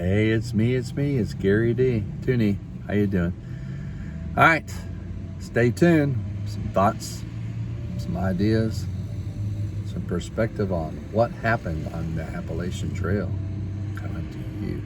Hey, it's me, it's Gary-TwoKnee. How you doing? All right, stay tuned. Some thoughts, some ideas, some perspective on what happened on the Appalachian Trail coming to you.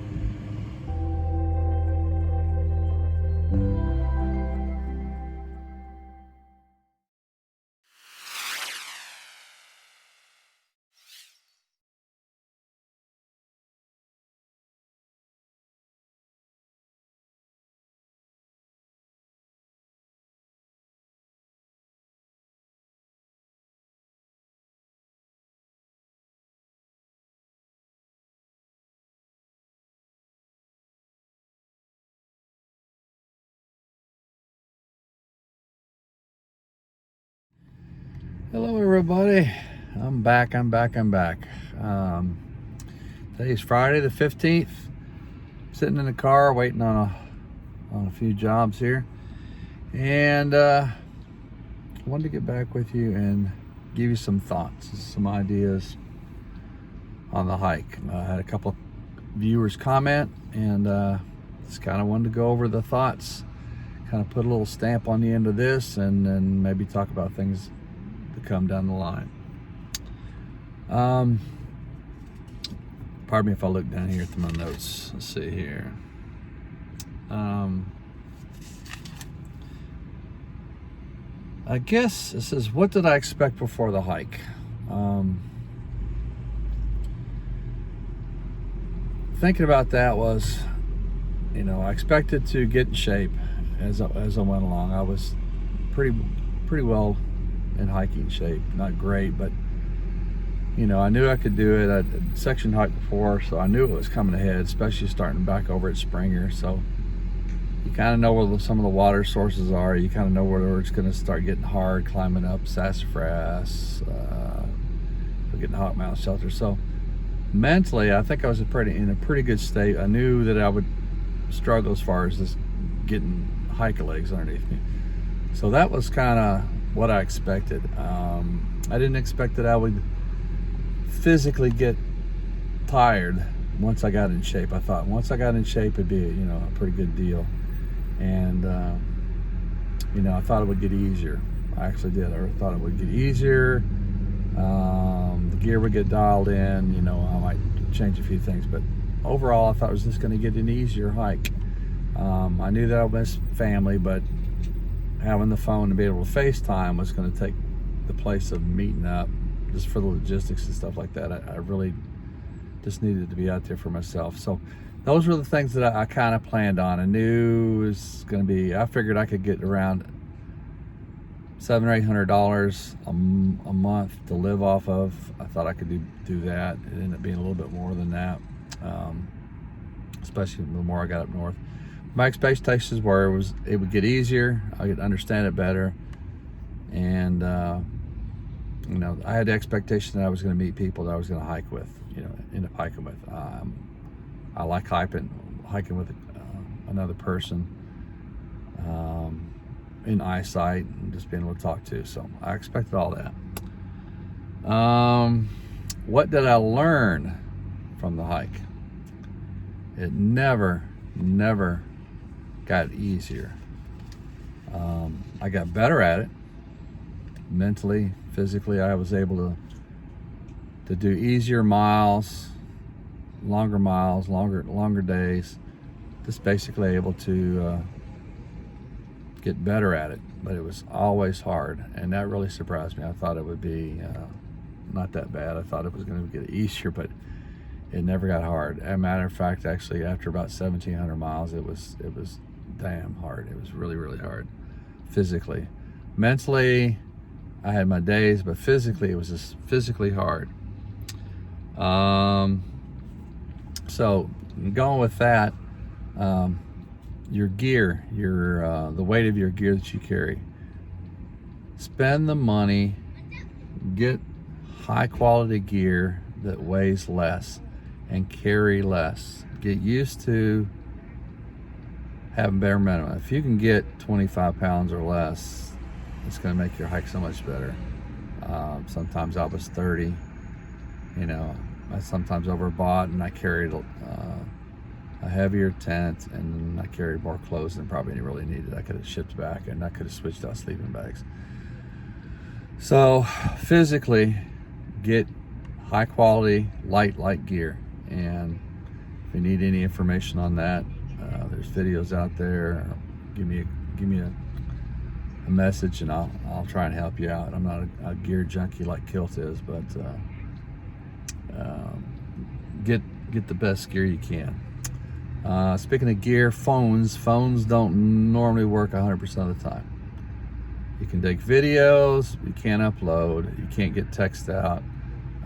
Hello, everybody. I'm back. Today's Friday the 15th. Sitting in the car waiting on a few jobs here, and I wanted to get back with you and give you some thoughts, some ideas on the hike. I had a couple of viewers comment, and just kind of wanted to go over the thoughts, kind of put a little stamp on the end of this, and then maybe talk about things to come down the line. Pardon me if I look down here at my notes. Let's see here. I guess it says, what did I expect before the hike? Thinking about that was, I expected to get in shape as I went along. I was pretty well in hiking shape. Not great, but I knew I could do it. I'd section hiked before, so I knew it was coming ahead, especially starting back over at Springer. So you kind of know where some of the water sources are. You kind of know where it's going to start getting hard, climbing up Sassafras, getting Hawk Mountain Shelter. So mentally, I think I was in a pretty good state. I knew that I would struggle as far as just getting hiker legs underneath me. So that was kind of what I expected. I didn't expect that I would physically get tired once I got in shape. I thought once I got in shape it'd be a pretty good deal, and I thought it would get easier. I actually did. I thought it would get easier. The gear would get dialed in. I might change a few things, but overall I thought it was just going to get an easier hike. I knew that I missed family, but having the phone to be able to FaceTime was going to take the place of meeting up, just for the logistics and stuff like that. I really just needed to be out there for myself. So those were the things that I kind of planned on. I knew it was going to be, I figured I could get around $700 or $800 a month to live off of. I thought I could do that. It ended up being a little bit more than that, especially the more I got up north. My expectations were it would get easier. I could understand it better, and I had the expectation that I was going to meet people that I was going to hike with, end up hiking with. I like hiking with another person in eyesight and just being able to talk to. So I expected all that. What did I learn from the hike? It never got easier. I got better at it. Mentally, physically, I was able to do easier miles, longer days. Just basically able to get better at it, but it was always hard, and that really surprised me. I thought it would be not that bad. I thought it was going to get easier, but it never got hard. As a matter of fact, actually, after about 1,700 miles, it was damn hard. It was really hard, physically. Mentally, I had my days, but physically, it was just physically hard. So going with that, your gear, the weight of your gear that you carry. Spend the money, get high quality gear that weighs less and carry less. Get used to having bare minimum. If you can get 25 pounds or less, it's going to make your hike so much better. Sometimes I was 30. I sometimes overbought, and I carried a heavier tent, and I carried more clothes than probably really needed. I could have shipped back, and I could have switched out sleeping bags. So physically, get high quality light gear. And if you need any information on that, there's videos out there. Give me a message, and I'll try and help you out. I'm not a gear junkie like Kilt is, but get the best gear you can. Speaking of gear, phones don't normally work 100% of the time. You can take videos, you can't upload, you can't get text out.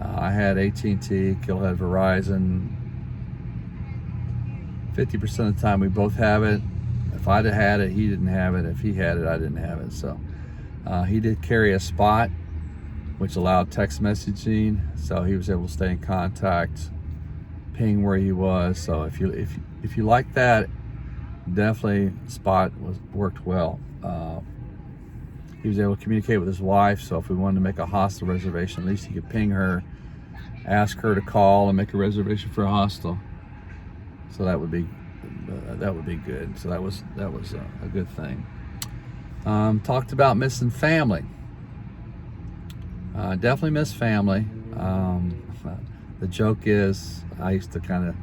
I had AT&T, Kill had Verizon. 50% of the time we both have it. If I'd have had it, he didn't have it. If he had it, I didn't have it. So he did carry a spot, which allowed text messaging, so he was able to stay in contact, ping where he was. So if you like that, definitely spot worked well. He was able to communicate with his wife, so if we wanted to make a hostel reservation, at least he could ping her, ask her to call and make a reservation for a hostel. So that would be good. So that was a good thing. Talked about missing family. Definitely miss family. The joke is, I used to kind of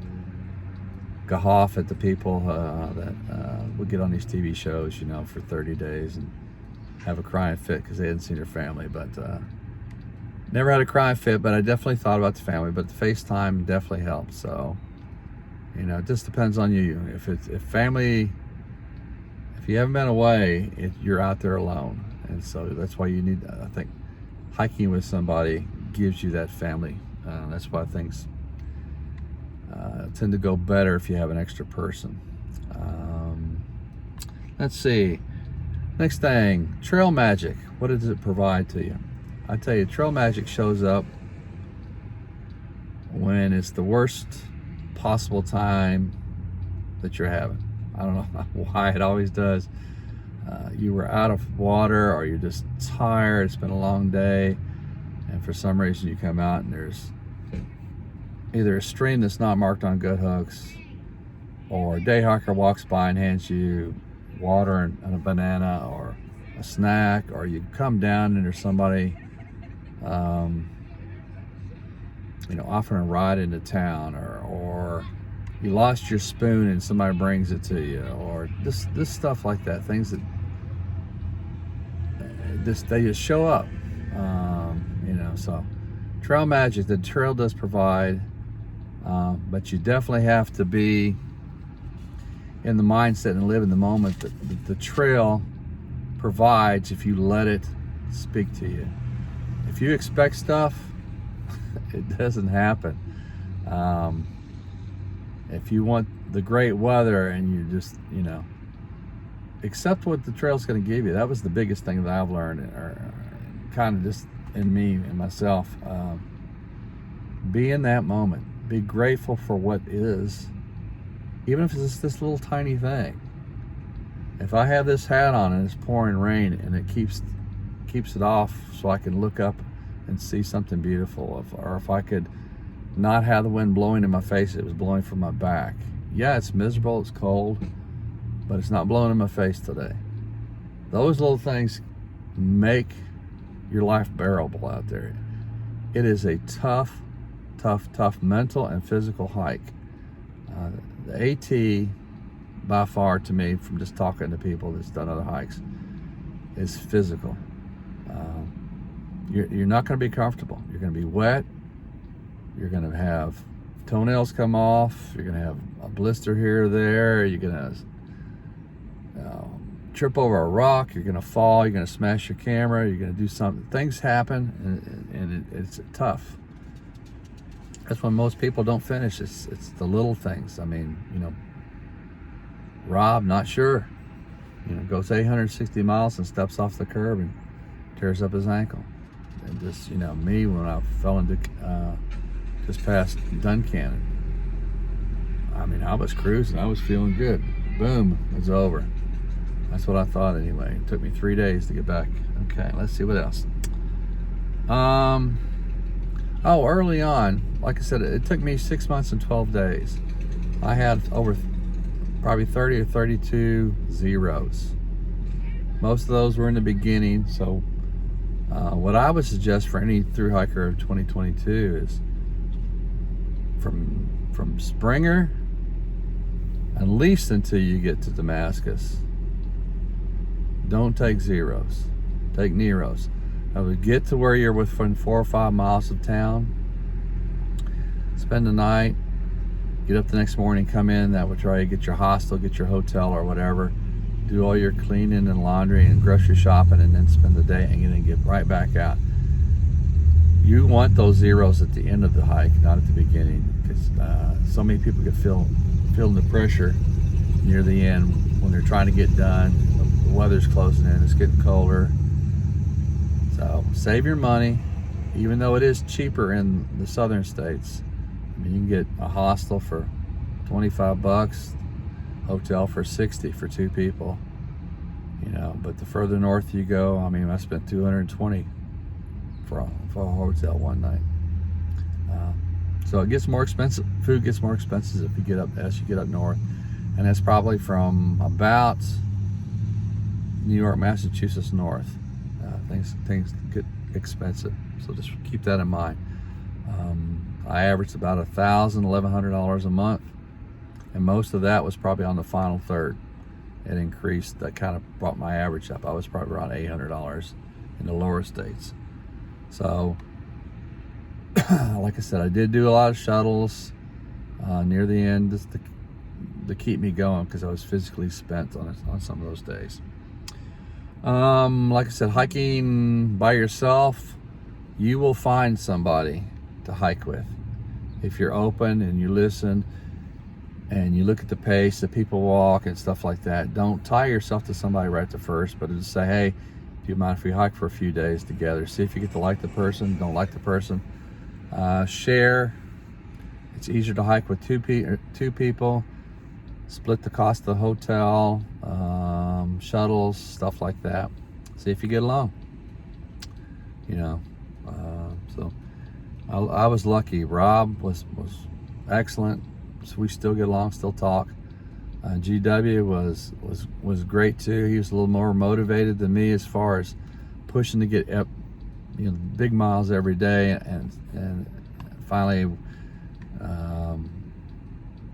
guffaw at the people that would get on these TV shows, for 30 days and have a crying fit because they hadn't seen their family. But never had a crying fit, but I definitely thought about the family. But the FaceTime definitely helps. So, it just depends on you. If you haven't been away, you're out there alone. And so that's why you need, I think, hiking with somebody gives you that family. That's why things tend to go better if you have an extra person. Let's see. Next thing, trail magic. What does it provide to you? I tell you, trail magic shows up when it's the worst possible time that you're having. I don't know why it always does. You were out of water, or you're just tired, it's been a long day, and for some reason you come out and there's either a stream that's not marked on good hooks, or a day hiker walks by and hands you water and a banana or a snack, or you come down and there's somebody offering a ride into town, or you lost your spoon and somebody brings it to you, or this stuff like that. Things that they just show up. So trail magic, the trail does provide, but you definitely have to be in the mindset and live in the moment that the trail provides if you let it speak to you. If you expect stuff, it doesn't happen. If you want the great weather and you just, accept what the trail's going to give you. That was the biggest thing that I've learned, or kind of just in me and myself. Be in that moment. Be grateful for what is, even if it's just this little tiny thing. If I have this hat on and it's pouring rain and it keeps it off so I can look up and see something beautiful, or if I could not have the wind blowing in my face, it was blowing from my back. Yeah, it's miserable, it's cold, but it's not blowing in my face today. Those little things make your life bearable out there. It is a tough mental and physical hike. The AT, by far to me, from just talking to people that's done other hikes, is physical. You're not going to be comfortable. You're going to be wet. You're going to have toenails come off. You're going to have a blister here or there. You're going to trip over a rock. You're going to fall. You're going to smash your camera. You're going to do something. Things happen, and it's tough. That's when most people don't finish. It's the little things. I mean, Rob, not sure, goes 860 miles and steps off the curb and tears up his ankle. And just, me, when I fell into just past Duncannon, I mean, I was cruising. I was feeling good. Boom, it's over. That's what I thought anyway. It took me 3 days to get back. Okay, let's see what else. Early on, like I said, it took me 6 months and 12 days I had over probably 30 or 32 zeros. Most of those were in the beginning. So what I would suggest for any thru hiker of 2022 is from Springer, at least until you get to Damascus, don't take zeros, take Neros. I would get to where you're within 4 or 5 miles of town, spend the night, get up the next morning, come in. That would try to get your hostel, get your hotel or whatever, do all your cleaning and laundry and grocery shopping, and then spend the day and then get right back out. You want those zeros at the end of the hike, not at the beginning, because so many people get feeling the pressure near the end when they're trying to get done. The weather's closing in, it's getting colder. So save your money, even though it is cheaper in the southern states. I mean, you can get a hostel for 25 bucks, hotel for 60 for 2 people, you know. But the further north you go, I mean, I spent 220 for a hotel one night. So it gets more expensive. Food gets more expensive if you get up as you get up north, and that's probably from about New York, Massachusetts north. Things get expensive, so just keep that in mind. I averaged about $1,100 a month, and most of that was probably on the final third. It increased, that kind of brought my average up. I was probably around $800 in the lower states. So like I said, I did do a lot of shuttles near the end just to keep me going, because I was physically spent on some of those days. Like I said, hiking by yourself, you will find somebody to hike with. If you're open and you listen and you look at the pace that people walk and stuff like that, don't tie yourself to somebody right at the first, but just say, hey, do you mind if we hike for a few days together? See if you get to like the person, don't like the person. Share. It's easier to hike with two people. Split the cost of the hotel, shuttles, stuff like that. See if you get along. You know, so I was lucky. Rob was excellent. So we still get along, still talk. GW was great too. He was a little more motivated than me as far as pushing to get up, you know, big miles every day, and finally,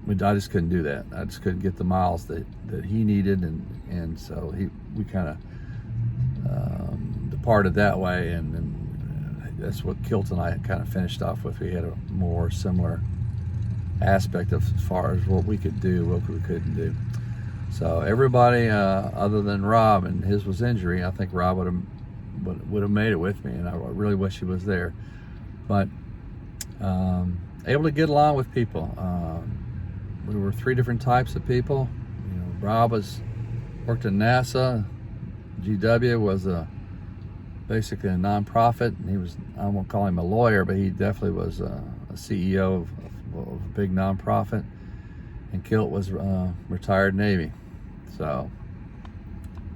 I just couldn't do that. I just couldn't get the miles that he needed, and so we kind of departed that way, and that's what Kilt and I kind of finished off with. We had a more similar aspect of as far as what we could do, what we couldn't do. So everybody other than Rob, and his was injury, I think Rob would have made it with me, and I really wish he was there. But able to get along with people. We were 3 different types of people. You know, Rob worked at NASA. GW was basically a nonprofit, and he was, I won't call him a lawyer, but he definitely was a CEO of a big nonprofit. And Kilt was retired Navy. So,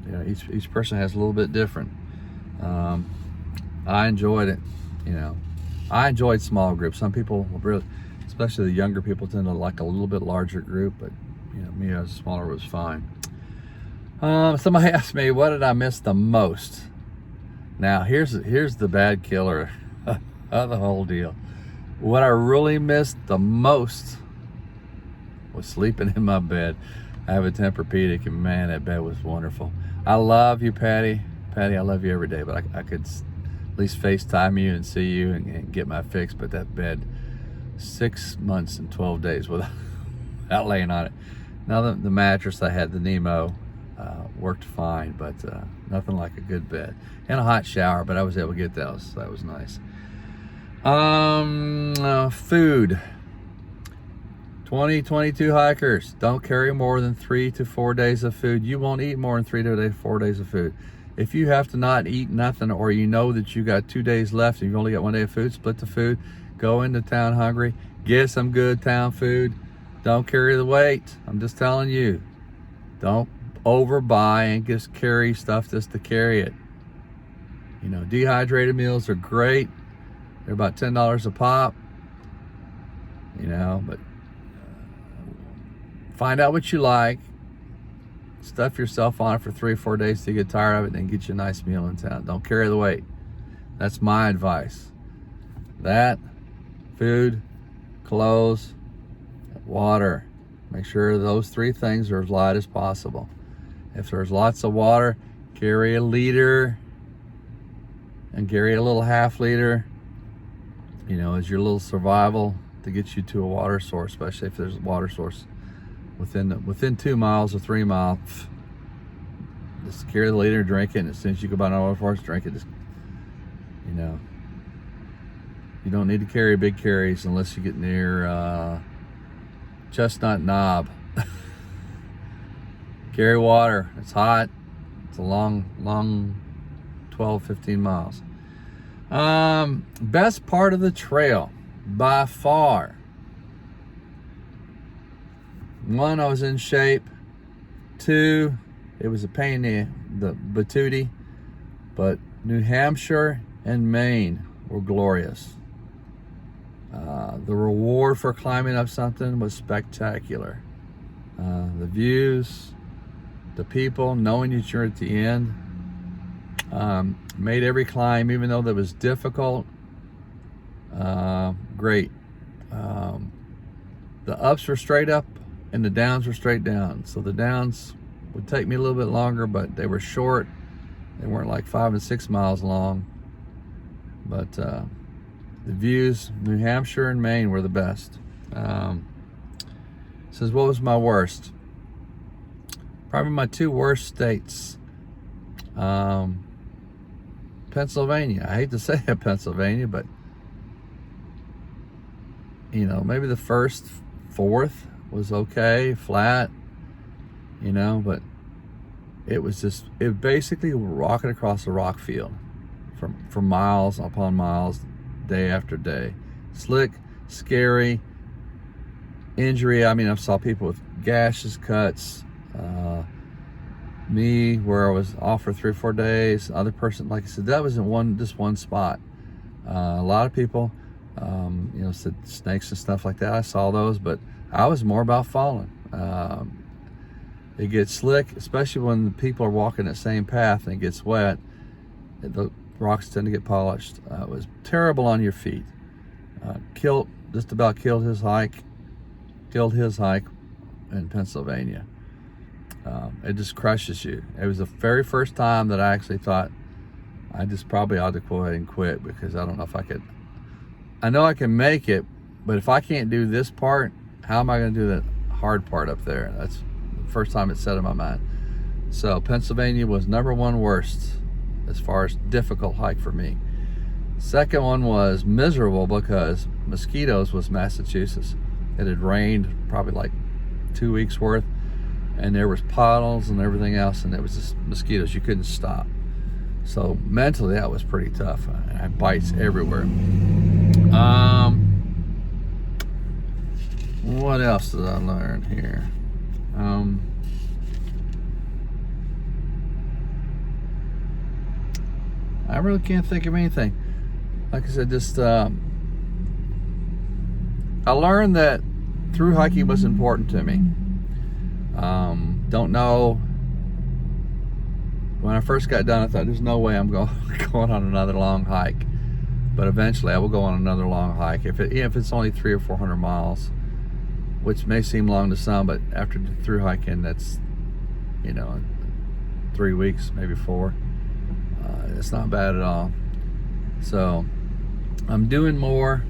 you know, each person has a little bit different. I enjoyed it. You know, I enjoyed small groups. Some people really, especially the younger people, tend to like a little bit larger group, but you know, me as smaller was fine. Somebody asked me, what did I miss the most? Now here's the bad killer of the whole deal. What I really missed the most was sleeping in my bed. I have a Tempur-Pedic, and man, that bed was wonderful. I love you, Patty. Patty, I love you every day, but I could at least FaceTime you and see you and get my fix. But that bed, 6 months and 12 days without laying on it. Now the mattress I had, the Nemo, worked fine, but nothing like a good bed and a hot shower. But I was able to get those, so that was nice. Food. 2022 hikers, don't carry more than 3 to 4 days of food. You won't eat more than 3 to 4 days of food. If you have to not eat nothing, or you know that you got 2 days left and you've only got 1 day of food, split the food. Go into town hungry. Get some good town food. Don't carry the weight. I'm just telling you. Don't overbuy and just carry stuff just to carry it. You know, dehydrated meals are great. They're about $10 a pop. You know, but find out what you like, stuff yourself on it for 3 or 4 days till you get tired of it, and then get you a nice meal in town. Don't carry the weight. That's my advice. That, food, clothes, water. Make sure those 3 things are as light as possible. If there's lots of water, carry a liter and carry a little half liter, you know, as your little survival to get you to a water source, especially if there's a water source within 2 miles or 3 miles. Just carry the liter, drink it, and as soon as you go by an water source, drink it. Just, you know, you don't need to carry big carries unless you get near Chestnut Knob. Carry water. It's hot. It's a long 12, 15 miles. Best part of the trail by far. 1, I was in shape. 2, it was a pain in the patootie, but New Hampshire and Maine were glorious. The reward for climbing up something was spectacular. The views, the people, knowing that you're at the end, made every climb, even though that was difficult, great. The ups were straight up and the downs were straight down. So the downs would take me a little bit longer, but they were short. They weren't like 5 and 6 miles long. But the views, New Hampshire and Maine were the best. Says, what was my worst? Probably my 2 worst states. Pennsylvania. I hate to say it, Pennsylvania, but you know, maybe the first 4th was okay, flat, you know, but it was just, it basically rocking across a rock field for miles upon miles, day after day. Slick, scary, injury. I mean, I saw people with gashes, cuts. Me, where I was off for 3 or 4 days. Other person, like I said, that was in just one spot. A lot of people, you know, said snakes and stuff like that. I saw those, but I was more about falling. It gets slick, especially when the people are walking the same path and it gets wet. The rocks tend to get polished. It was terrible on your feet. Just about killed his hike in Pennsylvania. It just crushes you. It was the very first time that I actually thought I just probably ought to go ahead and quit, because I don't know if I could. I know I can make it, but if I can't do this part, how am I going to do the hard part up there? That's the first time it set in my mind. So Pennsylvania was number 1 worst as far as difficult hike for me. Second one was miserable because mosquitoes was Massachusetts. It had rained probably like 2 weeks worth, and there was puddles and everything else, and it was just mosquitoes. You couldn't stop. So mentally, that was pretty tough. I had bites everywhere. What else did I learn here? I really can't think of anything. Like I said, just I learned that through hiking was important to me. Don't know. When I first got done, I thought, there's no way I'm going on another long hike. But eventually I will go on another long hike. If it's only 300 or 400 miles, which may seem long to some, but after through hiking, that's, you know, 3 weeks, maybe 4. It's not bad at all. So I'm doing more.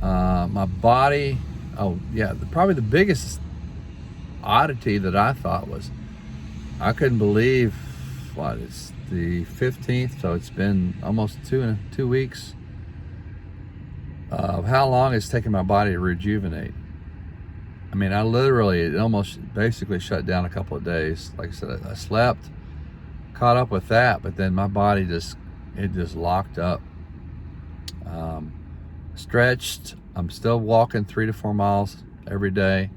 My body, probably the biggest oddity that I thought was, I couldn't believe, it's the 15th, so it's been almost 2 weeks of how long it's taken my body to rejuvenate. I mean, it almost basically shut down a couple of days. Like I said, I slept, caught up with that, but then my body just locked up. Stretched. I'm still walking 3 to 4 miles every day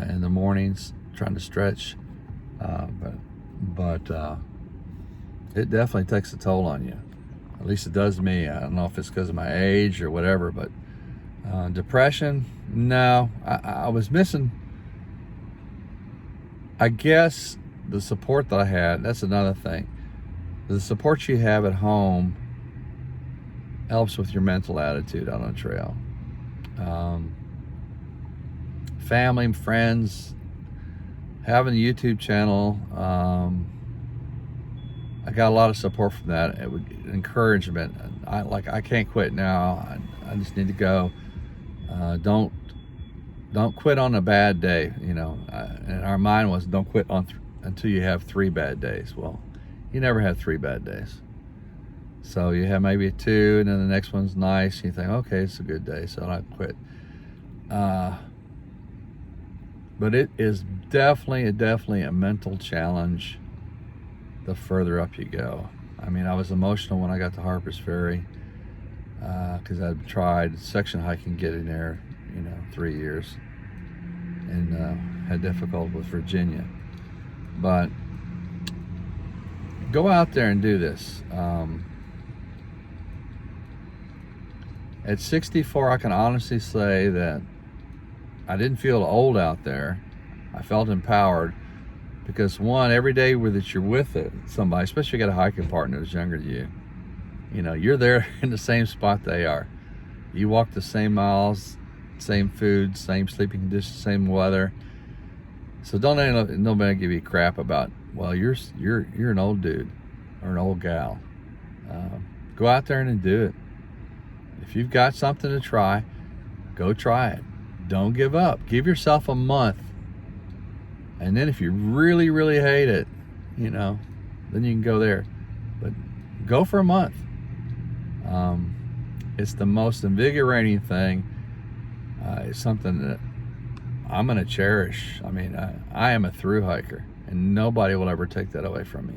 in the mornings, trying to stretch. But it definitely takes a toll on you. At least it does me. I don't know if it's because of my age or whatever, but depression, no. I was missing I guess the support that I had, that's another thing. The support you have at home helps with your mental attitude on a trail. Family and friends, having a YouTube channel, I got a lot of support from that. It would encouragement. I can't quit now. I just need to go. Don't quit on a bad day. You know, and our mind was don't quit on until you have 3 bad days. Well, you never have 3 bad days. So you have maybe 2, and then the next one's nice. And you think, okay, it's a good day, so I don't quit. But it is definitely a mental challenge the further up you go. I mean, I was emotional when I got to Harper's Ferry because I'd tried section hiking getting there, 3 years, and had difficulty with Virginia. But go out there and do this. At 64, I can honestly say that I didn't feel old out there. I felt empowered because, one, every day that you're with somebody, especially if you got a hiking partner that's younger than you, you're there in the same spot they are. You walk the same miles, same food, same sleeping conditions, same weather. So don't let nobody give you crap about, well, you're an old dude or an old gal. Go out there and do it. If you've got something to try, go try it. Don't give up. Give yourself a month. And then if you really, really hate it, then you can go there. But go for a month. It's the most invigorating thing. It's something that I'm going to cherish. I mean, I am a thru hiker, and nobody will ever take that away from me.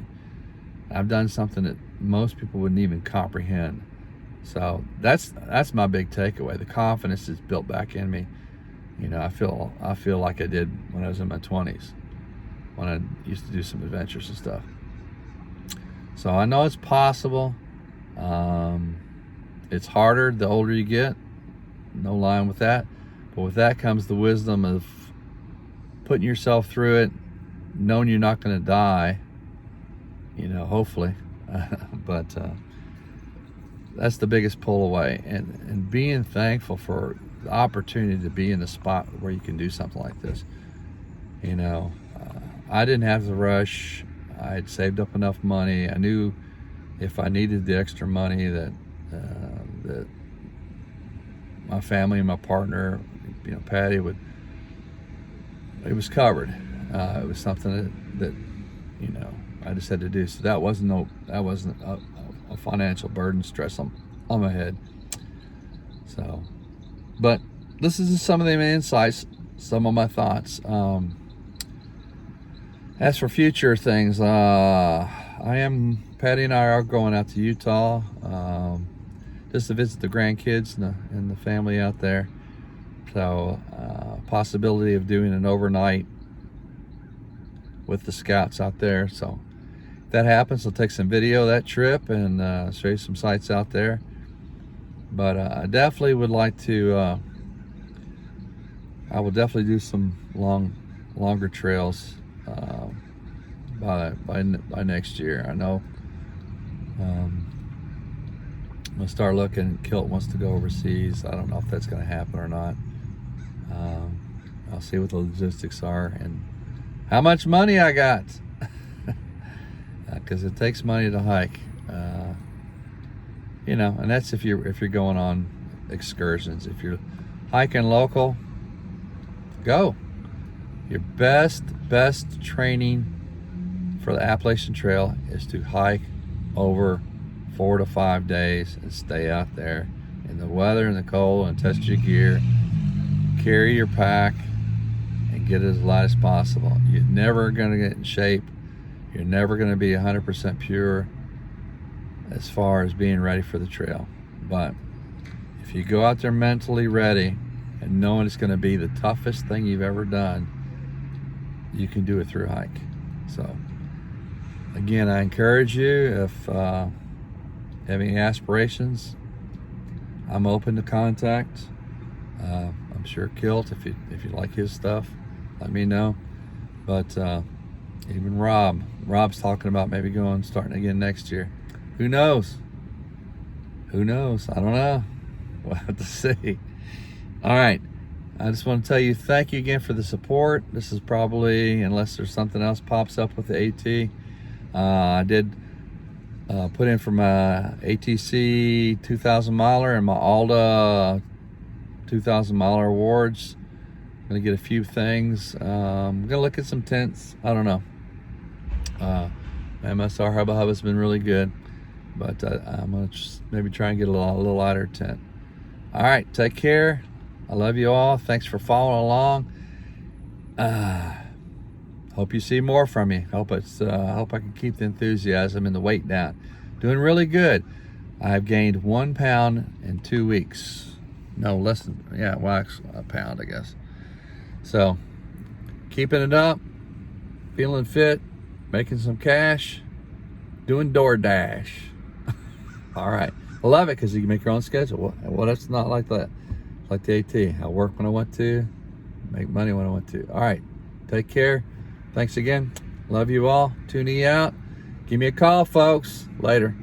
I've done something that most people wouldn't even comprehend. So that's my big takeaway. The confidence is built back in me. I feel like I did when I was in my 20s, when I used to do some adventures and stuff. So I know it's possible. It's harder the older you get, no lying with that. But with that comes the wisdom of putting yourself through it, knowing you're not going to die, hopefully. But that's the biggest pull away, and being thankful for the opportunity to be in the spot where you can do something like this. I didn't have to rush. I had saved up enough money. I knew if I needed the extra money that my family and my partner, Patty, it was covered. It was something that I just had to do. So that wasn't a financial burden, stress on my head. So, but this is some of the insights, some of my thoughts. As for future things, Patty and I are going out to Utah just to visit the grandkids and the family out there. So, possibility of doing an overnight with the scouts out there. So, if that happens, I'll take some video of that trip and show you some sights out there. But I definitely would like to. I will definitely do some longer trails by next year. I know. I'm gonna start looking. Kilt wants to go overseas. I don't know if that's gonna happen or not. I'll see what the logistics are and how much money I got, because it takes money to hike. And that's if you're going on excursions. If you're hiking local, go. Your best training for the Appalachian Trail is to hike over 4 to 5 days and stay out there in the weather and the cold and test your gear, carry your pack, and get it as light as possible. You're never going to get in shape. You're never going to be 100% pure as far as being ready for the trail. But if you go out there mentally ready and knowing it's going to be the toughest thing you've ever done, you can do it through a hike. So again, I encourage you, if have any aspirations, I'm open to contact. I'm sure Kilt, if you like his stuff, let me know. But even Rob's talking about maybe starting again next year. Who knows? Who knows? I don't know. We'll have to see. All right. I just want to tell you thank you again for the support. This is probably, unless there's something else pops up with the AT, I did put in for my ATC 2,000 miler and my Alda 2,000 miler awards. I'm gonna get a few things. I'm gonna look at some tents. I don't know. MSR Hubba Hubba's been really good, but I'm gonna maybe try and get a little lighter tent. All right, take care. I love you all. Thanks for following along. Hope you see more from me. Hope I can keep the enthusiasm and the weight down. Doing really good. I've gained 1 pound in 2 weeks. No, less than, a pound, I guess. So, keeping it up, feeling fit, making some cash, doing DoorDash. All right. I love it because you can make your own schedule. Well, it's not like that. It's like the AT. I work when I want to, make money when I want to. All right. Take care. Thanks again. Love you all. 2Knee out. Give me a call, folks. Later.